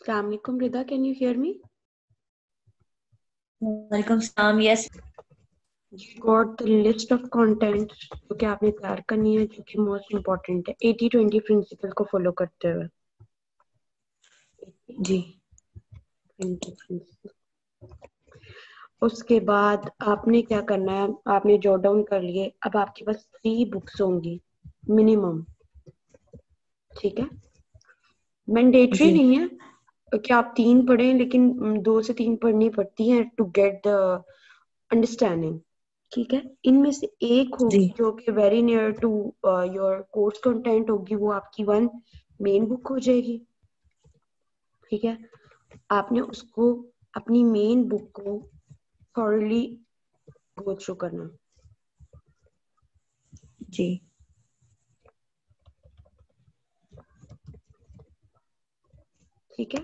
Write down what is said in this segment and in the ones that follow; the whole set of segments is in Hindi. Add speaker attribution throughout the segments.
Speaker 1: Assalamu alaikum Rida, can you hear me?
Speaker 2: वालेकुम सलाम। Yes
Speaker 1: You got the list of content जो कि आपने तैयार करनी है, जो कि मोस्ट इम्पोर्टेंट है 80-20 प्रिंसिपल को फॉलो करते हुए।
Speaker 2: जी
Speaker 1: 20 प्रिंसिपल। उसके बाद आपने क्या करना है, आपने जॉट डाउन कर लिए। अब आपके पास 3 बुक्स होंगी मिनिमम, ठीक है? मैंडेटरी
Speaker 2: जी
Speaker 1: नहीं है कि आप 3 पढ़ें, लेकिन 2 से 3 पढ़नी पड़ती है टू गेट द अंडरस्टैंडिंग, ठीक है? इनमें से एक
Speaker 2: जी
Speaker 1: होगी जो कि very near to your course content होगी, वो आपकी 1 मेन बुक हो जाएगी, ठीक है? आपने उसको अपनी मेन बुक को थॉरली गो थ्रू करना,
Speaker 2: जी
Speaker 1: ठीक है?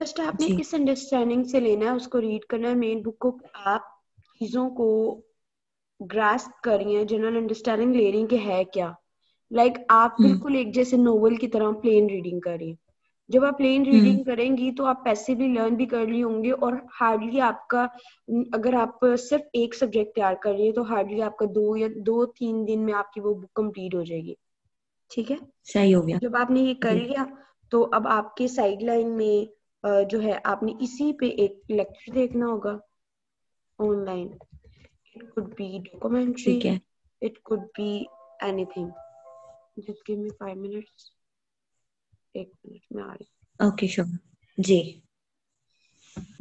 Speaker 1: जस्ट आपने
Speaker 2: जी
Speaker 1: इस अंडरस्टैंडिंग से लेना है, उसको रीड करना है मेन बुक को। आप चीजों को ग्रास्प कर रही हैं, जनरल अंडरस्टैंडिंग ले रही हैं कि है क्या। आप बिल्कुल एक जैसे नोवेल की तरह प्लेन रीडिंग कर रही हैं। जब आप प्लेन रीडिंग करेंगी तो आप पैसिवली लर्न भी कर रही होंगी, और हार्डली आपका, अगर आप सिर्फ एक सब्जेक्ट तैयार कर रही है तो हार्डली आपका 2 या 3 दिन में आपकी वो बुक कंप्लीट हो जाएगी, ठीक है?
Speaker 2: सही हो गया।
Speaker 1: जब आपने ये कर
Speaker 2: जी
Speaker 1: लिया तो अब आपके साइडलाइन में जो है, आपने इसी पे एक लेक्चर देखना होगा online. It could be documentary,
Speaker 2: ठीक है।
Speaker 1: It could be anything. Just give me 5 minutes, 1 minute में आ रही।
Speaker 2: Okay sure. जी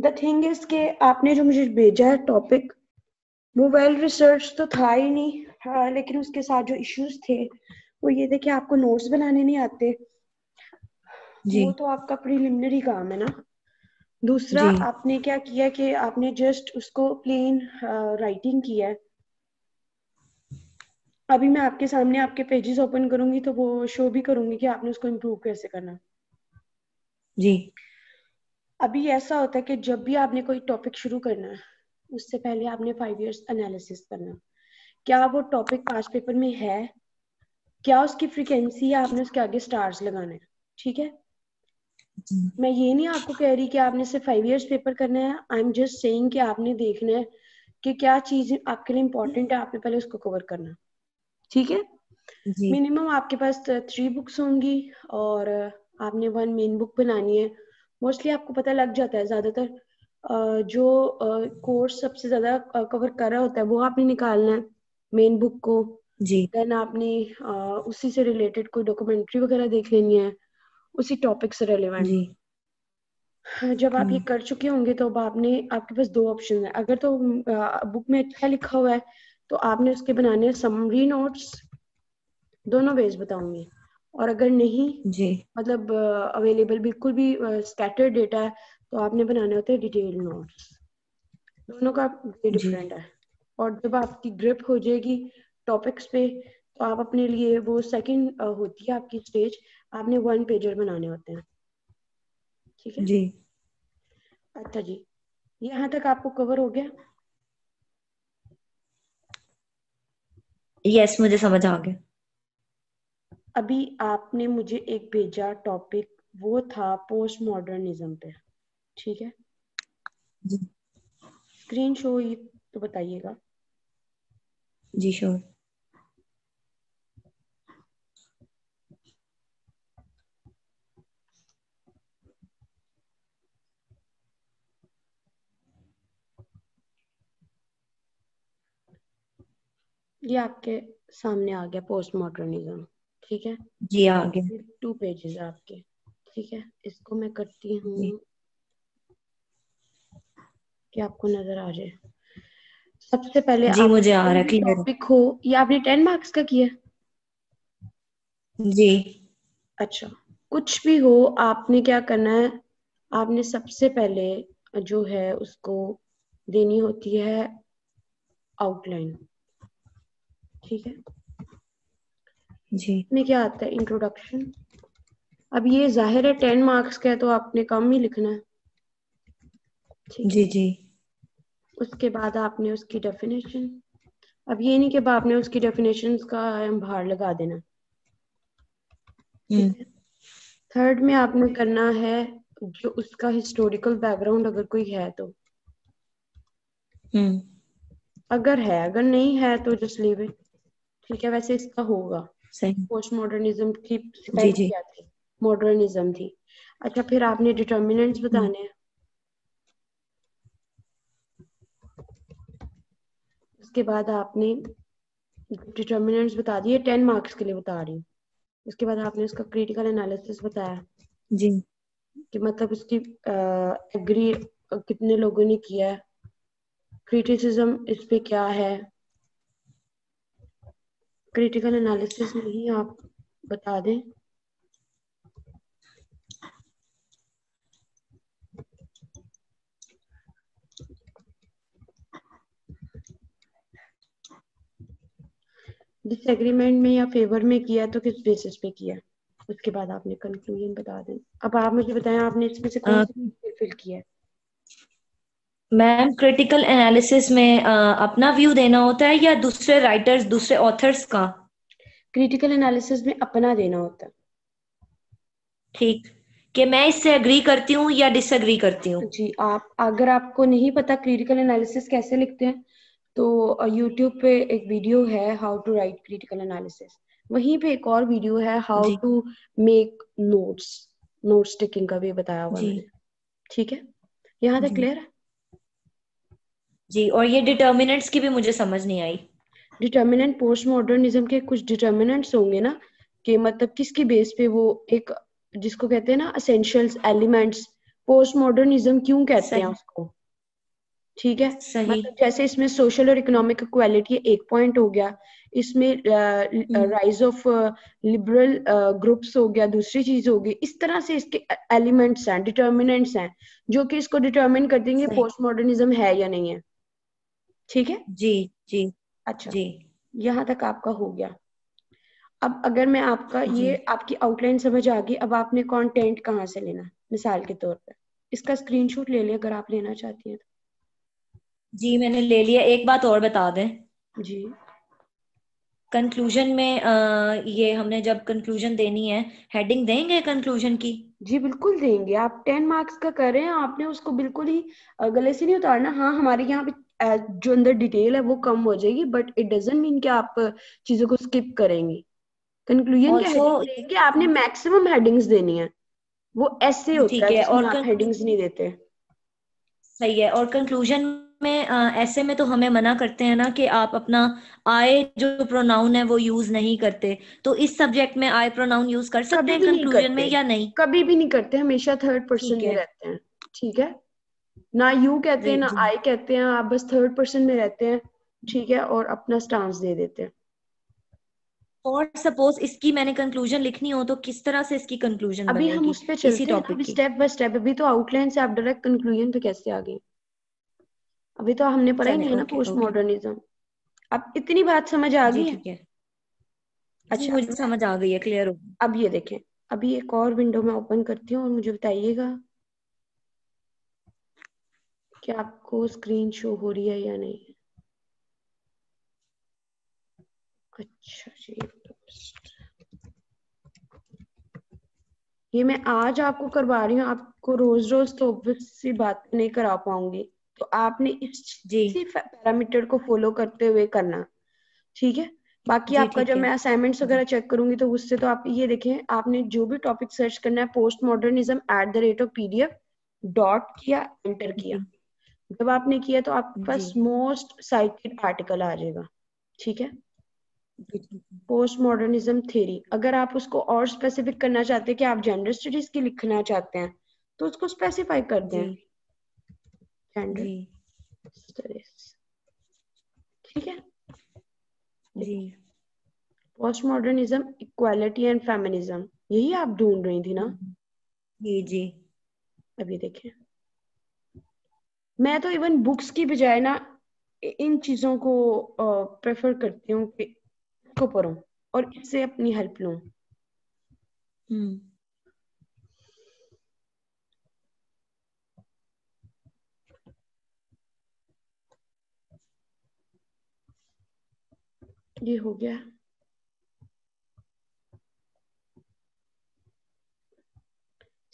Speaker 1: द थिंग इज के आपने जो मुझे भेजा है टॉपिक, वो वेल रिसर्च तो था ही नहीं। हाँ, लेकिन उसके साथ जो इश्यूज थे वो ये थे कि आपको नोट्स बनाने नहीं आते।
Speaker 2: जी
Speaker 1: वो तो आपका प्रिलिमिनरी काम है ना। दूसरा,
Speaker 2: जी
Speaker 1: आपने क्या किया कि आपने जस्ट उसको प्लेन राइटिंग किया है। अभी मैं आपके सामने आपके पेजेस ओपन करूंगी तो वो शो भी करूंगी कि आपने उसको इम्प्रूव कैसे करना।
Speaker 2: जी
Speaker 1: अभी ऐसा होता है कि जब भी आपने कोई टॉपिक शुरू करना है, उससे पहले आपने 5 इयर्स एनालिसिस करना। क्या वो टॉपिक पास्ट पेपर में है, क्या उसकी फ्रीक्वेंसी है, आपने उसके आगे स्टार्स लगाने हैं, ठीक है? मैं ये नहीं आपको कह रही कि आपने सिर्फ 5 इयर्स पेपर करना है। आई एम जस्ट सेइंग कि आपने देखना है कि क्या चीज आपके लिए इम्पोर्टेंट है, आपने पहले उसको कवर करना, ठीक है?
Speaker 2: जी
Speaker 1: मिनिमम आपके पास 3 बुक्स होंगी, और आपने 1 मेन बुक बनानी है। मोस्टली आपको पता लग जाता है, ज्यादातर जो कोर्स सबसे ज्यादा कवर कर रहा होता है वो आपने निकालना है मेन बुक को।
Speaker 2: जी
Speaker 1: देन आपने उसी से रिलेटेड कोई डॉक्यूमेंट्री वगैरह देख लेनी है, उसी टॉपिक से रेलेवेंट।
Speaker 2: जी
Speaker 1: जब आप ये कर चुके होंगे तो अब आपके पास 2 ऑप्शन है। अगर तो बुक में अच्छा लिखा हुआ है तो आपने उसके बनाने हैं समरी नोट्स, दोनों वेज बताऊंगी। और अगर नहीं,
Speaker 2: जी
Speaker 1: मतलब अवेलेबल बिल्कुल भी स्कैटर्ड डेटा है, तो आपने बनाने होते हैं डिटेल नोट्स। दोनों का
Speaker 2: जी
Speaker 1: डिफरेंट है। और जब आपकी ग्रिप हो जाएगी टॉपिक्स पे, तो आप अपने लिए, वो सेकंड होती है आपकी स्टेज, आपने 1 पेजर बनाने होते हैं, ठीक है?
Speaker 2: जी
Speaker 1: अच्छा जी, यहाँ तक आपको कवर हो गया?
Speaker 2: यस मुझे समझ आ गया।
Speaker 1: अभी आपने मुझे एक भेजा टॉपिक, वो था पोस्ट मॉडर्निज्म पे, ठीक है?
Speaker 2: जी
Speaker 1: स्क्रीन शो ये तो बताइएगा।
Speaker 2: जी श्योर।
Speaker 1: ये आपके सामने आ गया पोस्ट मॉडर्निज्म, ठीक है?
Speaker 2: जी आ गया।
Speaker 1: 2 पेजेस आपके, ठीक है? इसको मैं करती
Speaker 2: जी
Speaker 1: हूँ कि आपको नजर आ जाए। सबसे पहले
Speaker 2: जी
Speaker 1: आपका
Speaker 2: मुझे आ रहा
Speaker 1: कोई
Speaker 2: है,
Speaker 1: भी
Speaker 2: क्लियर है।
Speaker 1: टॉपिक हो, ये आपने 10 मार्क्स का किया?
Speaker 2: जी
Speaker 1: अच्छा, कुछ भी हो, आपने क्या करना है, आपने सबसे पहले जो है उसको देनी होती है आउटलाइन, ठीक है?
Speaker 2: जी
Speaker 1: इसमें क्या आता है, इंट्रोडक्शन। अब ये जाहिर है 10 मार्क्स का है तो आपने कम ही लिखना है, ठीक है?
Speaker 2: जी जी
Speaker 1: उसके बाद आपने उसकी डेफिनेशन। अब ये नहीं कि आपने उसकी डेफिनेशंस का भार लगा देना, ठीक है? थर्ड में आपने करना है जो उसका हिस्टोरिकल बैकग्राउंड अगर कोई है तो,
Speaker 2: हम्म
Speaker 1: अगर है, अगर नहीं है तो जस्ट लीव इट। ठीक है, वैसे इसका होगा।
Speaker 2: सही।
Speaker 1: पोस्ट मॉडर्निज्म की
Speaker 2: जी
Speaker 1: पहले
Speaker 2: जी।
Speaker 1: क्या थी? मॉडर्निज्म थी। अच्छा, फिर आपने डिटर्मिनेंट्स
Speaker 2: हम्म
Speaker 1: बताने हैं। उसके बाद आपने डिटर्मिनेंट्स बता दिए, 10 मार्क्स के लिए बता रही हूँ। उसके बाद आपने उसका क्रिटिकल एनालिसिस बताया
Speaker 2: जी।
Speaker 1: कि मतलब उसकी एग्री कितने लोगों ने किया है, क्रिटिसिज्म इस पे क्या है। क्रिटिकल एनालिसिस में ही आप बता दें। डिसएग्रीमेंट में या फेवर में किया तो किस बेसिस पे किया। उसके बाद आपने कंक्लूजन बता दें। अब आप मुझे बताएं, आपने इसमें से कौन
Speaker 2: अ,
Speaker 1: सा फिल किया है।
Speaker 2: मैम क्रिटिकल एनालिसिस में अपना व्यू देना होता है या दूसरे राइटर्स दूसरे ऑथर्स का?
Speaker 1: क्रिटिकल एनालिसिस में अपना देना होता है।
Speaker 2: ठीक, कि मैं इससे अग्री करती हूँ या डिसअग्री करती हूँ।
Speaker 1: जी, आप अगर आपको नहीं पता क्रिटिकल एनालिसिस कैसे लिखते हैं, तो यूट्यूब पे एक वीडियो है, how to write critical analysis. वहीं पे एक और वीडियो है, हाउ
Speaker 2: जी
Speaker 1: to make notes. Notes taking का भी बताया हुआ
Speaker 2: जी
Speaker 1: मैंने। ठीक है, यहाँ तक
Speaker 2: जी
Speaker 1: क्लियर है।
Speaker 2: जी। और ये डिटर्मिनेंट्स की भी मुझे समझ नहीं आई।
Speaker 1: डिटर्मिनेंट पोस्ट मॉडर्निज्म के कुछ डिटर्मिनेंट्स होंगे ना, कि मतलब किसकी बेस पे वो एक, जिसको कहते हैं ना असेंशियल्स एलिमेंट्स। पोस्ट मॉडर्निज्म क्यों कहते हैं
Speaker 2: सही
Speaker 1: उसको। ठीक है,
Speaker 2: सही।
Speaker 1: मतलब जैसे इसमें सोशल और इकोनॉमिक इक्वालिटी एक पॉइंट हो गया, इसमें
Speaker 2: हम्म
Speaker 1: राइज ऑफ लिबरल ग्रुप्स हो गया, दूसरी चीज होगी। इस तरह से इसके एलिमेंट्स हैं, डिटर्मिनेंट्स हैं, जो कि इसको डिटर्मिन कर देंगे
Speaker 2: सही।
Speaker 1: पोस्ट मॉडर्निज्म है या नहीं है। ठीक है।
Speaker 2: जी जी
Speaker 1: अच्छा,
Speaker 2: जी
Speaker 1: यहाँ तक आपका हो गया। अब अगर मैं आपका
Speaker 2: जी
Speaker 1: ये आपकी आउटलाइन समझ आ गई, अब आपने कंटेंट कहाँ से लेना। मिसाल के तौर पर इसका स्क्रीनशॉट ले लिया अगर आप लेना चाहती हैं
Speaker 2: जी, मैंने ले लिया। एक बात और बता दें,
Speaker 1: तो। जी
Speaker 2: कंक्लूजन में ये हमने जब कंक्लूजन देनी है, हेडिंग देंगे कंक्लूजन की?
Speaker 1: जी, बिल्कुल देंगे। आप 10 मार्क्स का कर रहे हैं, आपने उसको बिल्कुल ही गले से नहीं उतारना। हाँ, हमारे यहाँ पे जो अंदर डिटेल है वो कम हो जाएगी, बट इट डजंट मीन कि आप चीजों को स्किप करेंगे। कंक्लूजन की
Speaker 2: ऑल्सो
Speaker 1: हेडिंग देंगे, आपने मैक्सिमम हेडिंग्स देनी है। वो ऐसे होता
Speaker 2: ठीक
Speaker 1: है
Speaker 2: है।
Speaker 1: जिसमें
Speaker 2: और
Speaker 1: आप हेडिंग्स नहीं देते।
Speaker 2: सही है। और कंक्लूजन में ऐसे में तो हमें मना करते हैं ना कि आप अपना आए जो प्रोनाउन है वो यूज नहीं करते, तो इस सब्जेक्ट में आए प्रोनाउन यूज कर सकते
Speaker 1: कभी
Speaker 2: हैं
Speaker 1: भी नहीं
Speaker 2: कंक्लूजन में
Speaker 1: करते,
Speaker 2: या नहीं?
Speaker 1: कभी भी नहीं करते, हमेशा थर्ड पर्सन
Speaker 2: ठीक
Speaker 1: में
Speaker 2: है।
Speaker 1: रहते हैं। ठीक है, ना यू कहते
Speaker 2: जी
Speaker 1: हैं ना
Speaker 2: जी।
Speaker 1: आई कहते हैं, आप बस थर्ड पर्सन में रहते हैं। ठीक है, और अपना स्टांस दे देते हैं।
Speaker 2: और सपोज इसकी मैंने कंक्लूजन लिखनी हो तो किस तरह से इसकी कंक्लूजन
Speaker 1: अभी हम
Speaker 2: बनेगी
Speaker 1: उस पे
Speaker 2: इसी
Speaker 1: चलते हैं ना,
Speaker 2: टॉपिक
Speaker 1: अभी
Speaker 2: की?
Speaker 1: Step by step. अभी तो आउटलाइन से आप डायरेक्ट कंक्लूजन पे कैसे आ गए। अभी तो हमने पढ़ा ही
Speaker 2: चलें,
Speaker 1: नहीं है ना
Speaker 2: ओके
Speaker 1: पोस्ट
Speaker 2: ओके।
Speaker 1: मॉडर्निज्म। अब इतनी बात समझ आ
Speaker 2: जी
Speaker 1: गई है।
Speaker 2: ठीक है। जी
Speaker 1: अच्छा,
Speaker 2: मुझे समझ आ गई है, क्लियर हो गई।
Speaker 1: अब ये देखें। अभी एक और विंडो में ओपन करती हूँ और मुझे बताइएगा कि आपको स्क्रीन शो हो रही है या नहीं। अच्छा जी, ये मैं आज आपको करवा रही हूँ, आपको रोज रोज तो obvious सी बात नहीं करा पाऊंगी। तो आपने
Speaker 2: जी
Speaker 1: इसी पैरामीटर को फॉलो करते हुए करना। ठीक है। बाकी
Speaker 2: जी
Speaker 1: आपका
Speaker 2: ठीक
Speaker 1: जब
Speaker 2: है।
Speaker 1: मैं असाइनमेंट्स
Speaker 2: जी
Speaker 1: वगैरह चेक करूंगी तो उससे तो आप ये देखें, आपने जो भी टॉपिक सर्च करना है पोस्ट मॉडर्निज्म @PDF डॉट किया, एंटर किया।
Speaker 2: जी
Speaker 1: जब आपने किया तो आपके
Speaker 2: जी
Speaker 1: पास मोस्ट साइटेड आर्टिकल आ जाएगा। ठीक है।
Speaker 2: जी ठीक है।
Speaker 1: पोस्ट मॉडर्निज्म थ्योरी, अगर आप उसको और स्पेसिफिक करना चाहते हैं कि आप जेंडर स्टडीज की लिखना चाहते हैं, तो उसको स्पेसिफाई करते
Speaker 2: जी
Speaker 1: हैं, जेंडर
Speaker 2: जी
Speaker 1: स्टडीज। ठीक है।
Speaker 2: जी
Speaker 1: postmodernism equality and feminism, यही आप ढूंढ रही थी ना।
Speaker 2: जी जी।
Speaker 1: अभी देखें, मैं तो इवन बुक्स की बजाय ना इन चीजों को प्रेफर करती हूँ कि इसको पढूं और इससे अपनी हेल्प लूं।
Speaker 2: हम्म
Speaker 1: ये हो गया।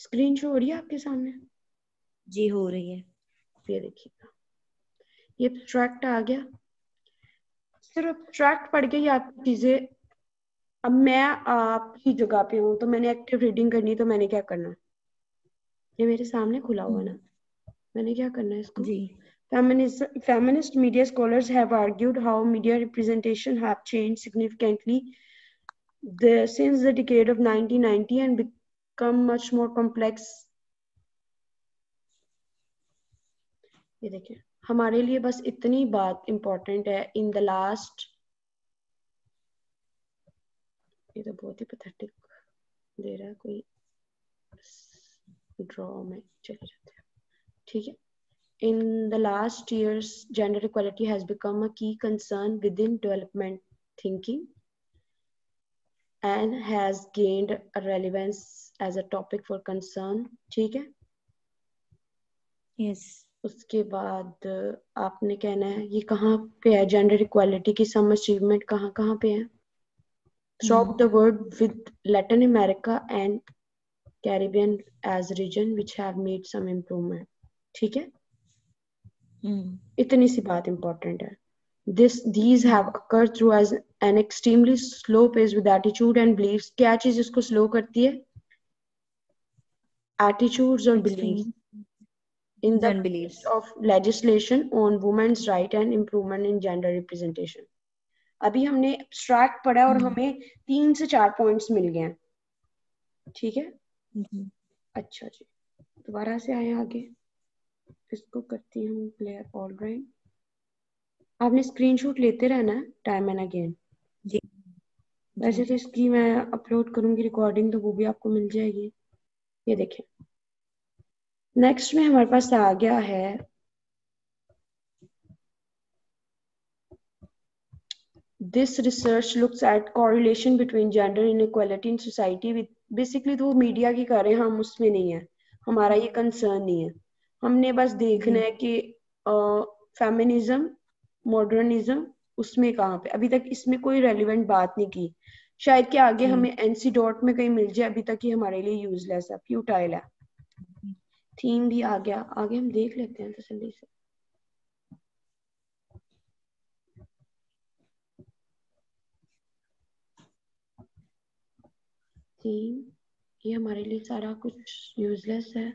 Speaker 1: स्क्रीन शो हो रही है आपके सामने?
Speaker 2: जी हो रही है।
Speaker 1: ये देखिएगा, ये एब्स्ट्रैक्ट आ गया। सिर्फ एब्स्ट्रैक्ट पढ़ के ही आपकी चीजें, अब मैं आपकी जगह पे हूँ तो मैंने एक्टिव रीडिंग करनी, तो मैंने क्या करना? ये मेरे सामने खुला हुआ ना, मैंने क्या करना है इसको?
Speaker 2: जी
Speaker 1: Feminist media scholars have argued how media representation have changed significantly since the decade of 1990 and become much more complex. ये देखिए, हमारे लिए बस इतनी बात इम्पोर्टेंट है इन द लास्ट, ये तो बहुत ही पैथेटिक दे रहा है कोई, ड्रॉ में चले जाते हैं, ठीक है। In the last years, gender equality has become a key concern within development thinking and has gained a relevance as a topic for concern, ठीक है।
Speaker 2: यस
Speaker 1: उसके बाद आपने कहना है ये कहाँ पे है, जेंडर इक्वालिटी की सम अचीवमेंट कहाँ कहाँ पे है। Swap the word with Latin America and Caribbean as region which have made some improvement, ठीक है। इतनी सी बात इंपॉर्टेंट है। These have occurred through as an extremely slow pace with attitude and beliefs. क्या चीज इसको स्लो करती है? Attitudes और beliefs in the
Speaker 2: and beliefs.
Speaker 1: context of legislation on women's right and improvement in gender representation. अभी हमने एब्स्ट्रैक्ट पढ़ा और हमें 3 से 4 पॉइंट्स मिल गए हैं, ठीक है। अच्छा जी, दोबारा से आए आगे, इसको करती हूँ क्लियर। ऑल राइट, आपने स्क्रीनशॉट लेते रहना है टाइम एंड अगेन।
Speaker 2: जी
Speaker 1: वैसे तो इसकी मैं अपलोड करूंगी रिकॉर्डिंग, तो वो भी आपको मिल जाएगी। ये देखें, नेक्स्ट में हमारे पास आ गया है this research looks at correlation between gender inequality in society with, basically तो मीडिया की कर रहे हैं, हम उसमें नहीं है, हमारा ये कंसर्न नहीं है। हमने बस देखना है कि फेमिनिज्म मॉडर्निज्म उसमें कहाँ पे, अभी तक इसमें कोई रेलिवेंट बात नहीं की, शायद कि आगे हमें एनसी डॉट में कहीं मिल जाए, अभी तक ये हमारे लिए यूजलेस है, फ्यूटाइल है। थीम भी आ गया, आगे हम देख लेते हैं तसल्ली से। थीम, ये हमारे लिए सारा कुछ यूजलेस है,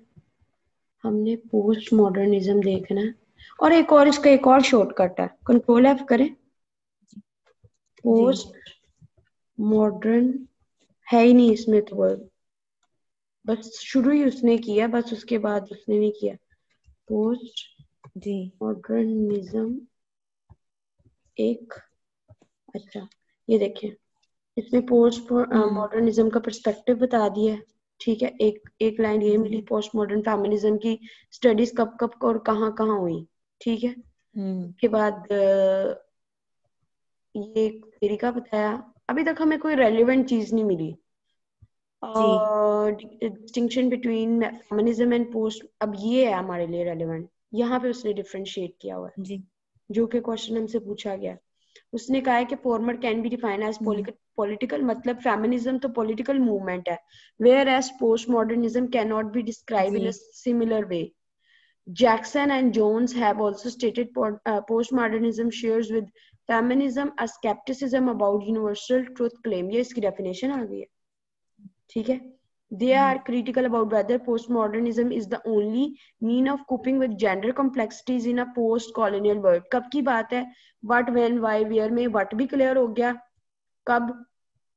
Speaker 1: हमने पोस्ट मॉडर्निज्म देखना है। और एक और इसका एक और शॉर्टकट है, कंट्रोल एफ करें, पोस्ट मॉडर्न है ही नहीं इसमें तो वर्ड, बस शुरू ही उसने किया, बस उसके बाद उसने नहीं किया। पोस्ट मॉडर्निज्म एक, अच्छा ये देखें, इसमें पोस्ट मॉडर्निज्म का पर्सपेक्टिव बता दिया है, ठीक है। एक लाइन ये मिली, पोस्ट मॉडर्न फेमिनिज्म की स्टडीज कब कब और कहाँ कहाँ हुई, ठीक है। उसके बाद ये एक तरीका बताया, अभी तक हमें कोई रेलिवेंट चीज नहीं मिली। Distinction between feminism and post, अब ये है हमारे लिए रेलिवेंट, यहाँ पे उसने डिफरेंशिएट किया हुआ है, जो कि क्वेश्चन हमसे पूछा गया। उसने कहा है कि former can be defined as political, मतलब फेमिनिज्म तो पॉलिटिकल मूवमेंट है, whereas post modernism can not be describe in a similar way. Jackson and Jones have also stated postmodernism shares with feminism a skepticism about universal truth claim. ये इसकी definition आ गई है, ठीक है। They are critical about whether postmodernism is the only mean of coping with gender complexities in a post-colonial world. कब की बात है? What, when, why, where में what भी clear हो गया, कब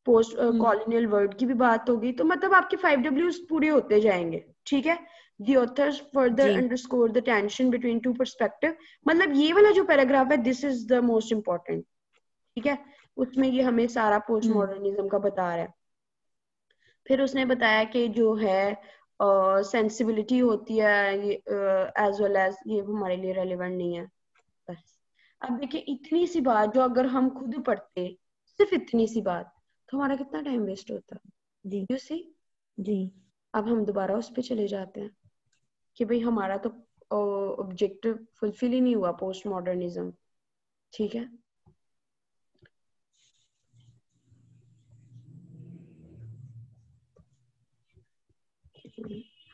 Speaker 1: पोस्ट कॉलोनियल वर्ड की भी बात होगी, तो मतलब आपके 5Ws पूरे होते जाएंगे, ठीक है। The authors further underscore the tension between two perspective, मतलब ये वाला जो पैराग्राफ है this is the most important, ठीक है। उसमें ये हमें सारा पोस्ट मॉडर्निज्म का बता रहा है। फिर उसने बताया कि जो है सेंसिबिलिटी होती है एज वेल एज ये हमारे लिए रेलिवेंट नहीं है, बस। अब देखिए इतनी सी बात जो अगर हम खुद पढ़ते, सिर्फ इतनी सी बात, तो हमारा कितना टाइम वेस्ट होता, यू सी। अब हम दोबारा उस पर चले जाते हैं कि भाई हमारा तो ऑब्जेक्टिव फुलफिल ही नहीं हुआ पोस्ट मॉडर्निज्म, ठीक है।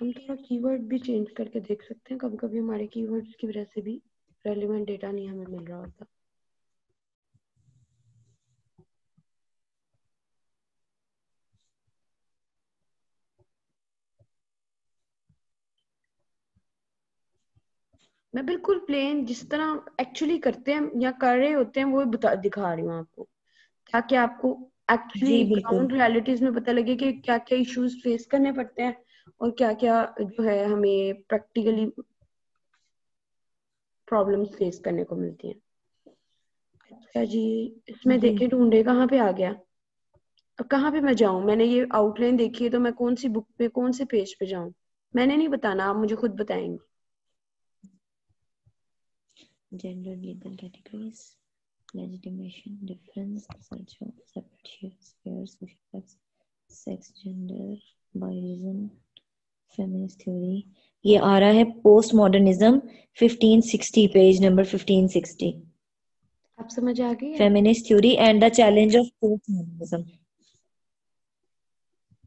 Speaker 1: हम थोड़ा कीवर्ड भी चेंज करके देख सकते हैं, कभी कभी हमारे कीवर्ड्स की वजह से भी रेलिवेंट डेटा नहीं हमें मिल रहा होता। मैं बिल्कुल प्लेन जिस तरह एक्चुअली करते हैं या कर रहे होते हैं वो बता दिखा रही हूँ आपको, ताकि आपको एक्चुअली
Speaker 2: जी बिल्कुल।
Speaker 1: ग्राउंड रियलिटीज में पता लगे कि क्या क्या इश्यूज फेस करने पड़ते हैं और क्या क्या जो है हमें प्रैक्टिकली प्रॉब्लम्स फेस करने को मिलती हैं। अच्छा जी, इसमें
Speaker 2: जी
Speaker 1: देखे ढूंढे कहाँ पे आ गया, अब कहाँ पे मैं जाऊं? मैंने ये आउटलाइन देखी है तो मैं कौन सी बुक पे कौन से पेज पे जाऊं? मैंने नहीं बताना, आप मुझे खुद बताएंगे।
Speaker 2: Gender legal categories, legitimation, difference, search of separate spheres, social facts, sex, gender, bioism, feminist theory. ये आ रहा है पोस्ट मॉडर्निज्म 1560, पेज नंबर 1560,
Speaker 1: आप समझ आ गई है?
Speaker 2: Feminist theory and the challenge of post modernism.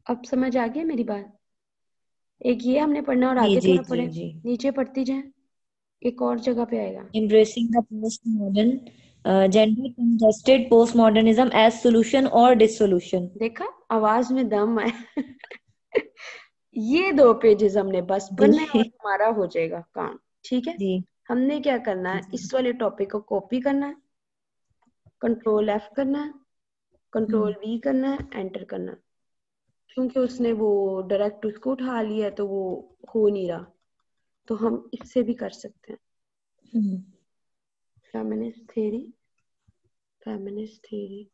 Speaker 1: अब समझ आ गई है मेरी बात? एक ये हमने पढ़ना और
Speaker 2: जी
Speaker 1: आगे
Speaker 2: जी
Speaker 1: थोड़ा
Speaker 2: जी
Speaker 1: पढ़े,
Speaker 2: जी।
Speaker 1: नीचे पढ़ती जाए, एक और जगह पे आएगा।
Speaker 2: embracing the postmodern gender congested postmodernism as solution or dissolution।
Speaker 1: देखा, आवाज में दम है। ये 2 पेजेस हमने बस पढ़ने हैं और
Speaker 2: जी
Speaker 1: हमारा हो जाएगा काम। ठीक है,
Speaker 2: जी
Speaker 1: हमने क्या करना है,
Speaker 2: जी।
Speaker 1: इस वाले टॉपिक को कॉपी करना है, कंट्रोल F करना है, कंट्रोल V करना है, एंटर करना है। क्योंकि उसने वो डायरेक्ट उसको उठा लिया है तो वो हो नहीं रहा, तो हम इससे भी कर सकते हैं। फेमिनिस्ट थ्योरी, फेमिनिस्ट थ्योरी,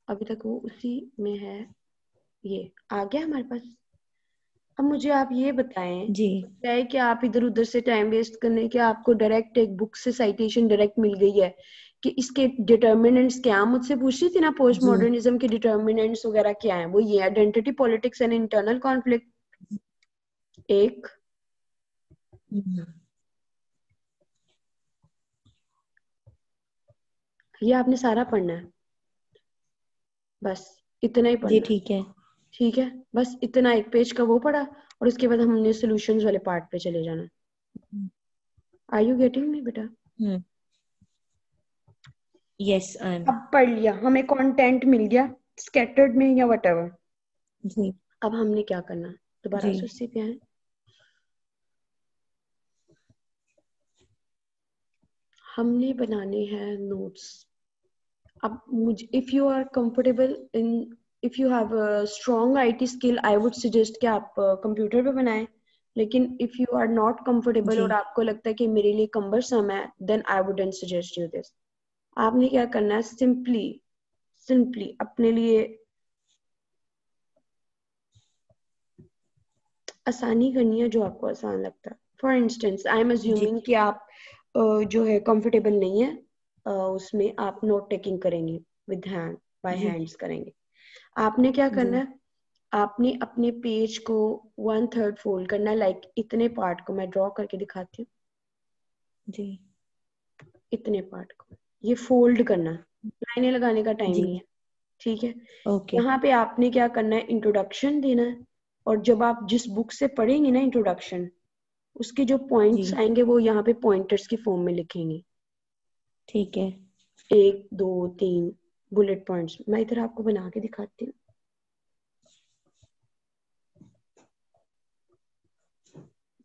Speaker 1: अभी तक वो उसी में है, ये आ गया हमारे पास। अब मुझे आप ये बताएं,
Speaker 2: जी
Speaker 1: क्या है कि आप इधर उधर से टाइम वेस्ट करने के आपको डायरेक्ट एक बुक से साइटेशन डायरेक्ट मिल गई है कि इसके डिटर्मिनेंट्स क्या, मुझसे पूछ रही थी ना पोस्ट
Speaker 2: जी।
Speaker 1: मॉडर्निज्म के डिटर्मिनेंट्स वगैरह क्या है, वो ये identity politics and internal conflict एक, ये आपने सारा पढ़ना है, बस इतना ही
Speaker 2: जी
Speaker 1: पढ़ना है।
Speaker 2: ठीक है।
Speaker 1: ठीक है, बस इतना, एक पेज का वो पढ़ा और उसके बाद हमने सॉल्यूशंस वाले पार्ट पे चले जाना। आर यू गेटिंग मी बेटा?
Speaker 2: Yes I am.
Speaker 1: अब पढ़ लिया, हमें कंटेंट मिल गया स्कैटर्ड में या व्हाटएवर।
Speaker 2: जी
Speaker 1: अब हमने क्या करना, दोबारा
Speaker 2: जी
Speaker 1: से उसी पे आए, हमने बनाने हैं नोट्स। अब मुझे, if you are comfortable in, if you have a strong IT skill, I would suggest कि आप कंप्यूटर पे बनाएं। लेकिन if you are not comfortable
Speaker 2: जी
Speaker 1: और आपको लगता है कि मेरे लिए कम्बरसम है, then I wouldn't suggest you this. आपने क्या करना है, सिंपली सिंपली अपने लिए आसानी करनी है, जो आपको आसान लगता है। फॉर इंस्टेंस आई एम
Speaker 2: जी
Speaker 1: अज्यूमिंग कि आप जो है कंफर्टेबल नहीं है उसमें आप नोट टेकिंग करेंगे, विद हैंड, बाय
Speaker 2: जी
Speaker 1: हैंड्स करेंगे। आपने क्या
Speaker 2: जी
Speaker 1: करना है, आपने अपने पेज को 1/3 फोल्ड करना है, लाइक इतने पार्ट को मैं ड्रॉ करके दिखाती हूँ,
Speaker 2: जी
Speaker 1: इतने पार्ट को ये फोल्ड करना है, लाइनें लगाने का टाइम
Speaker 2: जी।
Speaker 1: नहीं है। ठीक है,
Speaker 2: ओके।
Speaker 1: यहाँ पे आपने क्या करना है, इंट्रोडक्शन देना है, और जब आप जिस बुक से पढ़ेंगे ना इंट्रोडक्शन, उसके जो
Speaker 2: जी
Speaker 1: पॉइंट्स आएंगे वो यहाँ पे पॉइंटर्स की फॉर्म में लिखेंगे,
Speaker 2: ठीक है।
Speaker 1: 1 2 3 बुलेट पॉइंट्स। मैं इधर आपको बना के दिखाती हूँ,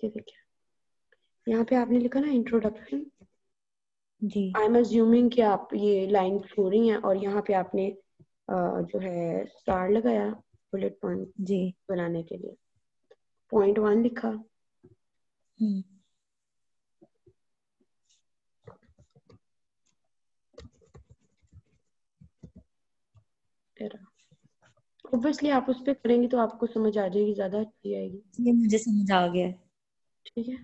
Speaker 1: ये देखिए, यहाँ पे आपने लिखा ना इंट्रोडक्शन,
Speaker 2: जी
Speaker 1: आई एम अज्यूमिंग कि आप ये लाइन हो रही हैं, और यहाँ पे आपने जो है स्टार लगाया बुलेट पॉइंट
Speaker 2: जी।
Speaker 1: बनाने के लिए, पॉइंट 1 लिखा,
Speaker 2: हम्म।
Speaker 1: ऑब्वियसली आप उस पर करेंगे तो आपको समझ आ जाएगी, ज्यादा अच्छी आएगी।
Speaker 2: ये मुझे समझ आ गया है।
Speaker 1: ठीक है,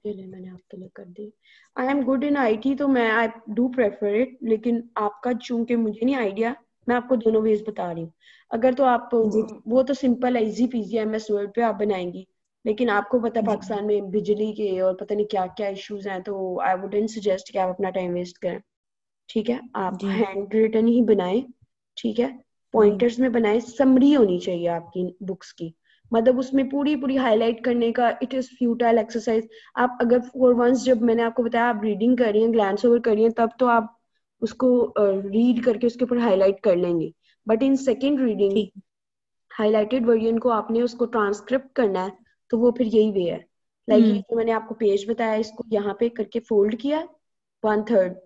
Speaker 1: ये ले मैंने आपके लिए कर दी। I am good in IT तो मैं आई डू प्रेफर इट, लेकिन आपका चूंकि मुझे नहीं आइडिया, मैं आपको दोनों वेज बता रही हूँ। अगर तो आप
Speaker 2: जी
Speaker 1: वो तो सिंपल है, इजी पीजी MS वर्ड पे आप बनाएंगी, लेकिन आपको पता है
Speaker 2: जी
Speaker 1: पाकिस्तान में बिजली के और पता नहीं क्या क्या इश्यूज हैं, तो आई वुडंट सजेस्ट कि आप अपना टाइम वेस्ट करें। ठीक है, आप
Speaker 2: जी
Speaker 1: हैंड रिटन ही बनाएं। ठीक है,
Speaker 2: जी
Speaker 1: पॉइंटर्स में बनाएं, समरी होनी चाहिए आपकी बुक्स की, मतलब उसमें पूरी पूरी हाईलाइट करने का, इट इज फ्यूटाइल एक्सरसाइज। आप अगर फॉर वंस, जब मैंने आपको बताया आप रीडिंग कर रही हैं, ग्लैंस ओवर कर रही हैं, तब तो आप उसको रीड करके उसके ऊपर हाईलाइट कर लेंगे। बट इन सेकेंड रीडिंग
Speaker 2: ठीक।
Speaker 1: हाईलाइटेड वर्जन को आपने उसको ट्रांसक्रिप्ट करना है, तो वो फिर यही वे है। लाइक ये जो मैंने आपको पेज बताया, इसको यहाँ पे करके फोल्ड किया 1/3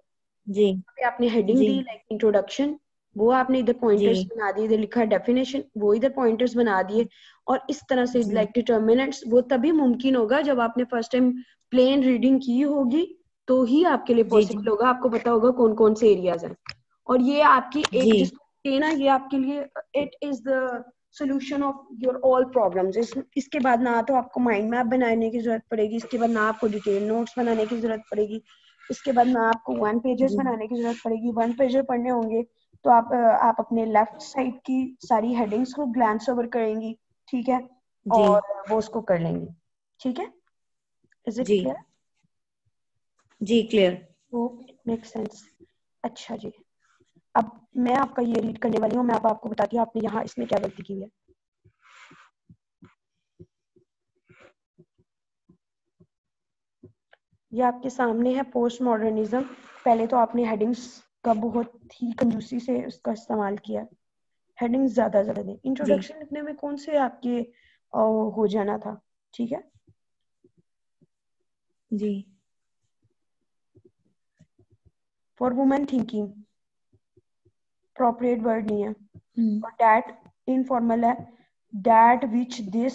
Speaker 2: जी
Speaker 1: पे, आपने हेडिंग
Speaker 2: जी
Speaker 1: दी लाइक इंट्रोडक्शन, वो आपने इधर पॉइंटर्स
Speaker 2: जी
Speaker 1: बना दिए, इधर लिखा है डेफिनेशन, वो इधर पॉइंटर्स बना दिए। और इस तरह से
Speaker 2: जी
Speaker 1: लाइक डिटर्मिनेंट्स वो तभी मुमकिन होगा जब आपने फर्स्ट टाइम प्लेन रीडिंग की होगी, तो ही आपके लिए
Speaker 2: जी जी
Speaker 1: पॉसिबल होगा, आपको पता होगा कौन कौन से एरियाज हैं। और ये आपकी एक
Speaker 2: जी
Speaker 1: जिसको ये ना, ये आपके लिए it is the solution of your all problems. इसके बाद ना तो आपको माइंड मैप बनाने की जरूरत पड़ेगी, इसके बाद ना आपको डिटेल नोट्स बनाने की जरूरत पड़ेगी, इसके बाद ना आपको 1 पेजेस
Speaker 2: जी
Speaker 1: बनाने की जरूरत पड़ेगी। 1 पेजर पढ़ने होंगे तो आप अपने लेफ्ट साइड की सारी हेडिंग्स को ग्लैंस ओवर करेंगी, ठीक है,
Speaker 2: जी
Speaker 1: और वो उसको कर लेंगी। ठीक है, इज इट
Speaker 2: जी
Speaker 1: क्लियर?
Speaker 2: जी clear.
Speaker 1: Hope it make sense. अच्छा जी, अब मैं आपका ये रीड करने वाली हूँ, मैं अब आपको बताती हूँ आपने यहाँ इसमें क्या गलती की है। ये आपके सामने है पोस्ट मॉडर्निज्म। पहले तो आपने हेडिंग्स का बहुत ही कंजूसी से उसका इस्तेमाल किया, हेडिंग्स ज्यादा ज्यादा दें।
Speaker 2: जी
Speaker 1: इंट्रोडक्शन लिखने में कौन से आपके हो जाना था, ठीक है।
Speaker 2: जी
Speaker 1: for women thinking appropriate word नहीं है,
Speaker 2: हम्म
Speaker 1: और डैट इनफॉर्मल है। डैट विच दिस,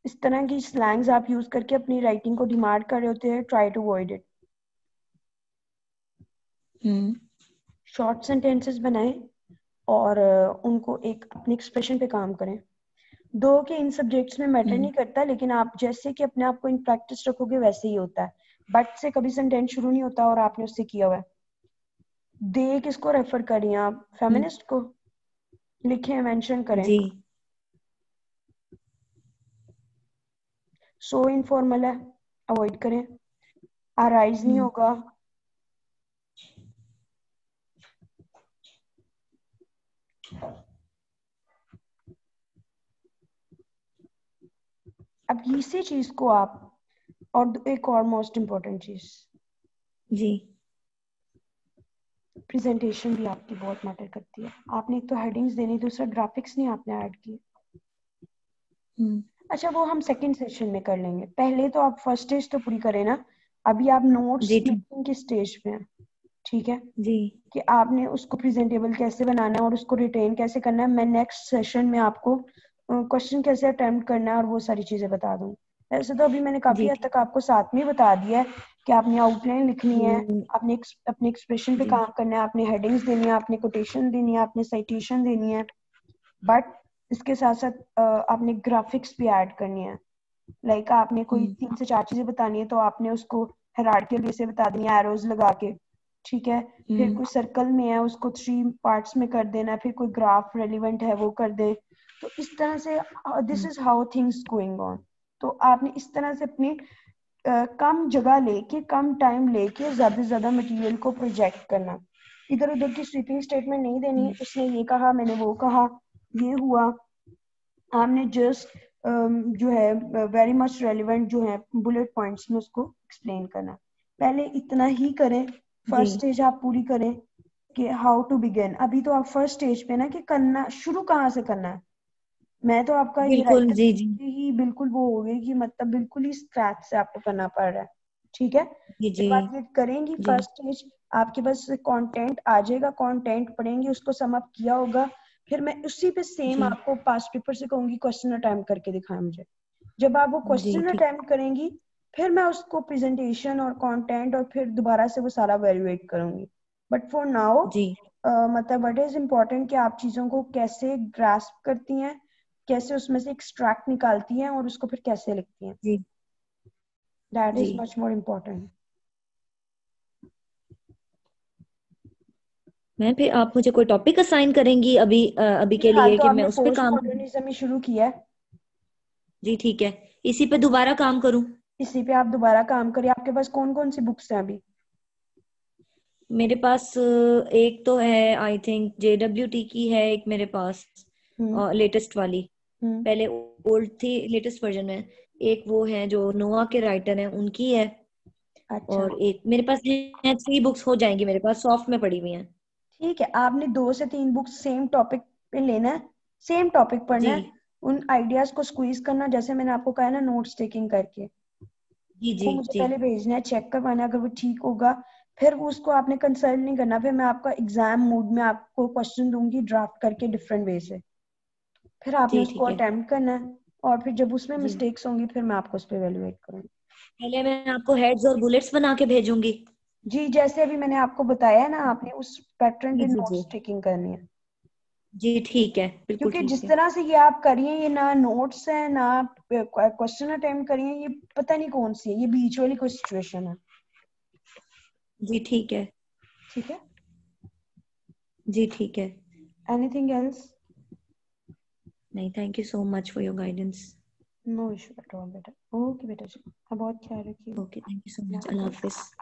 Speaker 1: इस तरह की स्लैंग्स आप यूज करके अपनी राइटिंग को डिमांड कर रहे होते हैं, try to avoid it.
Speaker 2: Hmm
Speaker 1: short sentences बनाएं और उनको एक अपने एक्सप्रेशन पे काम करें। दो के इन सब्जेक्ट्स में मैटर
Speaker 2: हम्म
Speaker 1: नहीं करता, लेकिन आप जैसे कि अपने आप को इन प्रैक्टिस रखोगे वैसे ही होता है। बट से कभी सेंटेंस शुरू नहीं होता और आपने उससे किया हुआ है। दे किसको रेफर करिए आप,
Speaker 2: हम्म,
Speaker 1: फेमिनिस्ट को लिखें, मेंशन करें।
Speaker 2: जी
Speaker 1: सो इनफॉर्मल है, अवॉइड करें। अराइज नहीं
Speaker 2: हम्म
Speaker 1: होगा। अब इसी चीज को आप, और एक और मोस्ट इम्पोर्टेंट चीज,
Speaker 2: जी
Speaker 1: प्रेजेंटेशन भी आपकी बहुत मैटर करती है। आपने एक तो हेडिंग्स देनी, दूसरा ग्राफिक्स नहीं आपने ऐड किए।
Speaker 2: हम्म
Speaker 1: अच्छा वो हम सेकंड सेशन में कर लेंगे, पहले तो आप फर्स्ट स्टेज तो पूरी करें ना। अभी आप नोट्स
Speaker 2: जी ठीक
Speaker 1: मेकिंग की स्टेज पे हैं, ठीक है,
Speaker 2: जी
Speaker 1: कि आपने उसको प्रेजेंटेबल कैसे बनाना है और उसको रिटेन कैसे करना है। मैं नेक्स्ट सेशन में आपको क्वेश्चन कैसे अटेम्प्ट करना है और वो सारी चीजें बता दूँ। वैसे तो अभी मैंने काफी
Speaker 2: जी
Speaker 1: हद
Speaker 2: ठीक
Speaker 1: तक आपको साथ में बता दिया है कि आपने आउटलाइन लिखनी है,
Speaker 2: हम्म,
Speaker 1: आपने अपने एक्सप्रेशन पे
Speaker 2: जी
Speaker 1: काम करना है, आपने हेडिंग्स देनी है, आपने कोटेशन देनी है, आपने साइटेशन देनी है। बट इसके साथ साथ आपने ग्राफिक्स भी ऐड करनी है। लाइक आपने कोई
Speaker 2: हम्म
Speaker 1: 3 से 4 चीजें बतानी है तो आपने उसको हायरार्किकल वे से बता देनी है, एरोज लगा के, ठीक है। फिर
Speaker 2: हम्म
Speaker 1: कोई सर्कल में है उसको 3 पार्ट्स में कर देना है, फिर कोई ग्राफ रेलिवेंट है वो कर दे। तो इस तरह से this
Speaker 2: hmm
Speaker 1: is how things going on. तो आपने इस तरह से अपनी कम जगह लेके, कम टाइम लेके ज्यादा से ज्यादा मटेरियल को प्रोजेक्ट करना। इधर उधर की स्वीपिंग स्टेटमेंट नहीं देनी,
Speaker 2: हम्म
Speaker 1: उसने ये कहा मैंने वो कहा, ये हुआ। आपने जस्ट जो है वेरी मच रेलिवेंट जो है बुलेट पॉइंट्स में उसको एक्सप्लेन करना। पहले इतना ही करें,
Speaker 2: जी
Speaker 1: फर्स्ट स्टेज आप पूरी करें कि हाउ टू बिगिन। अभी तो आप फर्स्ट स्टेज पे ना कि करना शुरू कहाँ से करना है। मैं तो आपका ये
Speaker 2: बिल्कुल
Speaker 1: राइटर
Speaker 2: जी जी
Speaker 1: ही बिल्कुल वो हो गई कि मतलब बिल्कुल ही स्क्रैच से आपको करना पड़ रहा है, ठीक है।
Speaker 2: जी जी
Speaker 1: जब आप ये करेंगी
Speaker 2: जी
Speaker 1: फर्स्ट स्टेज, आपके पास कंटेंट आ जाएगा, कंटेंट पढ़ेंगे, उसको सम अप किया होगा। फिर मैं उसी पे सेम
Speaker 2: जी
Speaker 1: आपको पास्ट पेपर से कहूंगी क्वेश्चन अटेम्प्ट करके दिखाएं मुझे। जब आप वो
Speaker 2: जी
Speaker 1: क्वेश्चन
Speaker 2: ठीक
Speaker 1: अटेम्प्ट करेंगी, फिर मैं उसको प्रेजेंटेशन और कंटेंट और फिर दोबारा से वो सारा वैल्यूएट करूंगी। बट फॉर नाउ
Speaker 2: जी
Speaker 1: मतलब व्हाट इज इम्पोर्टेंट कि आप चीजों को कैसे ग्रास्प करती हैं, कैसे उसमें से एक्सट्रैक्ट निकालती हैं और उसको फिर कैसे लिखती हैं।
Speaker 2: जी
Speaker 1: दैट
Speaker 2: जी
Speaker 1: is much more important.
Speaker 2: Ma'am फिर आप मुझे कोई टॉपिक असाइन करेंगी अभी अभी के
Speaker 1: फिलहाल
Speaker 2: लिए
Speaker 1: तो
Speaker 2: कि मैं
Speaker 1: आपने
Speaker 2: उस पे
Speaker 1: पोस्ट
Speaker 2: काम करूं?
Speaker 1: मॉडर्निज्म ही शुरू किया है,
Speaker 2: जी ठीक है, इसी पे दोबारा काम करूं?
Speaker 1: इसी पे आप दोबारा काम करिए। आपके पास कौन कौन सी बुक्स हैं अभी?
Speaker 2: मेरे पास एक तो है आई थिंक JWT की है एक मेरे पास,
Speaker 1: हम्म
Speaker 2: लेटेस्ट वाली। पहले ओल्ड थी, लेटेस्ट वर्जन में एक वो है जो नोआ के राइटर हैं उनकी है,
Speaker 1: अच्छा
Speaker 2: और एक मेरे पास है, 3 बुक्स हो जाएंगी मेरे पास, सॉफ्ट में पड़ी हुई हैं।
Speaker 1: ठीक है, आपने 2 से 3 बुक्स सेम टॉपिक पे लेना है, सेम टॉपिक पढ़ना
Speaker 2: जी
Speaker 1: है, उन आइडियाज को स्क्वीज करना, जैसे मैंने आपको कहा है ना नोट्स टेकिंग करके,
Speaker 2: जी जी
Speaker 1: वो मुझे
Speaker 2: जी
Speaker 1: पहले भेजना है, चेक करवाना है, अगर वो ठीक होगा फिर वो उसको आपने कंसल्ट नहीं करना, फिर मैं आपका एग्जाम मूड में आपको क्वेश्चन दूंगी ड्राफ्ट करके डिफरेंट वे से, फिर आपने
Speaker 2: जी
Speaker 1: उसको
Speaker 2: ठीक है।
Speaker 1: अटेम्प्ट करना है, और फिर जब उसमें
Speaker 2: जी
Speaker 1: मिस्टेक्स होंगी फिर मैं आपको उस पर एवेलुएट करूंगी।
Speaker 2: पहले मैं आपको हेड्स और बुलेट्स बना के भेजूंगी।
Speaker 1: जी जैसे अभी मैंने आपको बताया है ना, आपने उस पैटर्न
Speaker 2: जी
Speaker 1: पे
Speaker 2: जी जी
Speaker 1: नोट्स टेकिंग करनी है,
Speaker 2: जी ठीक है, बिल्कुल
Speaker 1: क्योंकि
Speaker 2: ठीक
Speaker 1: जिस
Speaker 2: है।
Speaker 1: तरह से ये आप करिए, ये ना नोट्स है ना क्वेश्चन अटेम्प्ट करिए, ये पता नहीं कौन सी है, ये बीच वाली कोई सिचुएशन है।
Speaker 2: जी ठीक है।
Speaker 1: ठीक है,
Speaker 2: जी ठीक है।
Speaker 1: Anything else?
Speaker 2: नहीं, thank you so much for your guidance.
Speaker 1: No issue at all बेटा, ओके बेटा जी, आप बहुत ख्याल रखिए,
Speaker 2: ओके, थैंक यू सो
Speaker 1: अल्लाह
Speaker 2: मच, अल्लाह
Speaker 1: हाफिज़।
Speaker 2: हाफिज।